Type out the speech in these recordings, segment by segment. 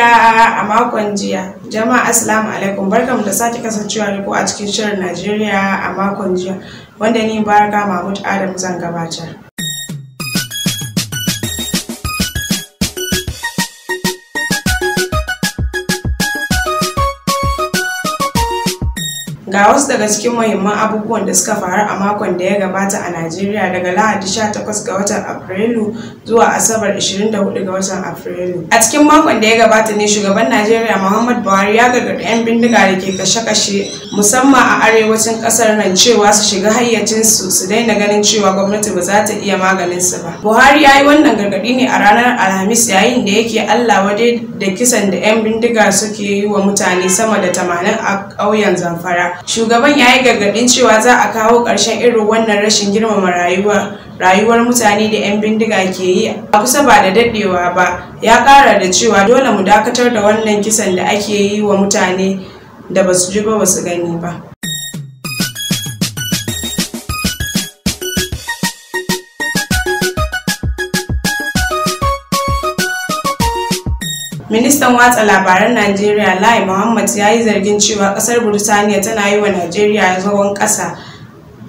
Najeriya a makon jiya. Jama'a assalamu alaikum, barkamu da sake kasancewa da ku a cikin shirin Najeriya a makon jiya, wanda ni Baraka Mahmud Adam zan gabatar. Ga wasu daga cikin muhimman abubuwan da suka faru a makon da ya gabata a Najeriya daga Lahadi 18 ga watan Afrilu zuwa Asabar 24 ga watan Afrilu. A cikin makon da ya gabata ne shugaban Najeriya Muhammadu Buhari ya gargaɗi 'yan bindiga da ke kashe-kashe musamman a arewacin ƙasar nan cewa su shiga hayyacinsu su daina ganin cewa gwamnati ba za ta iya maganinsu ba. Buhari ya yi wannan gargaɗi ne a ranar Alhamis yayin da yake Allah wadai da kisan da 'yan bindiga suke yi wa mutane sama da 80 a ƙauyen Zamfara. Shugaban ya yi gargaɗin cewa za a kawo ƙarshen irin wannan rashin girmama rayuwar mutane da 'yan bindiga ke yi a kusa ba da daɗewa ba. Ya ƙara da cewa dole mu dakatar da wannan kisan da ake yi wa mutane da ba su ji ba su gani ba. Ministan watsa labaran Najeriya Lai Mohammed ya yi zargin cewa kasar Burtaniya tana yi wa Najeriya zagon ƙasa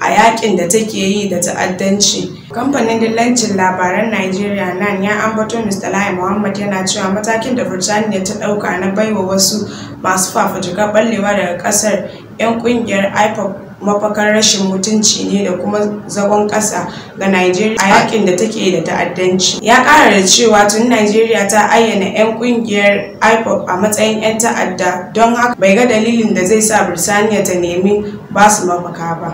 a yakin da take yi da ta'addanci. Kamfanin dillancin labaran Najeriya NAN ya ambato Mr. Lai Mohammed yana cewa matakin da Burtaniya ta ɗauka na baiwa wasu masu fafutukar ɓallewa daga ƙasar 'yan ƙungiyar IPOB mafakar rashin mutunci ne da kuma zagon ƙasa ga Najeriya a yakin da take da ta'addanci. Ya ƙara da cewa tun Najeriya ta ayyana 'yan ƙungiyar IPOB a matsayin 'yan ta'adda, don haka bai ga dalilin da zai sa Birtaniya ta nemi ba su mafaka ba.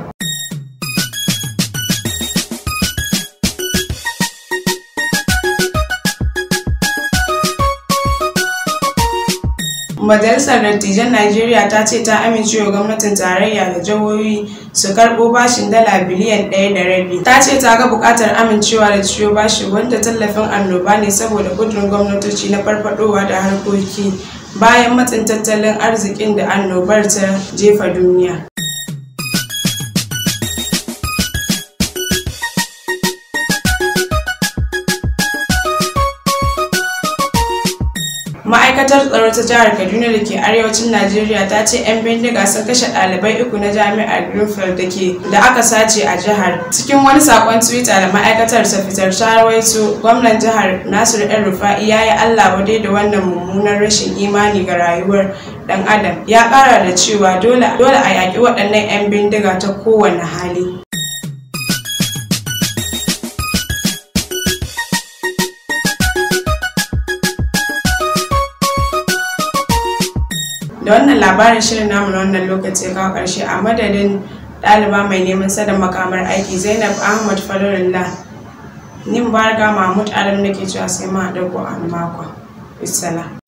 Majalisar Dattijan Najeriya ta ce ta amincewa gwamnatin tarayya da jihohi su karɓo bashin dala biliyan 1.5. Ta ce ta ga buƙatar amincewa da ciwo bashi wanda tallafin annoba ne saboda ƙudurin gwamnatoci na farfaɗowa da harkoki bayan matsin tattalin arzikin da annobar ta jefa duniya. Ma'aikatar tsaro ta jihar Kaduna da ke arewacin Najeriya ta ce 'yan bindiga sun kashe ɗalibai 3 na jami'ar Greenfield da aka sace a jihar. Cikin wani sakon Twitter da ma'aikatar ta fitar ta rawaito, gwamnan jihar Nasiru El-Rufai ya yi Allah wadai da wannan mummunar rashin imani ga rayuwar ɗan adam. Ya ƙara da cewa dole a yaƙi waɗannan 'yan bindiga ta kowane hali. Da wannan labarin shirin namu na wannan lokaci ya kawo ƙarshe, a madadin ɗaliba mai neman sanin makamar aiki Zainab Ahmad Falurullah, ni Baraka Mahmud Adam nake cewa sai mu haɗu a makon. Bisala.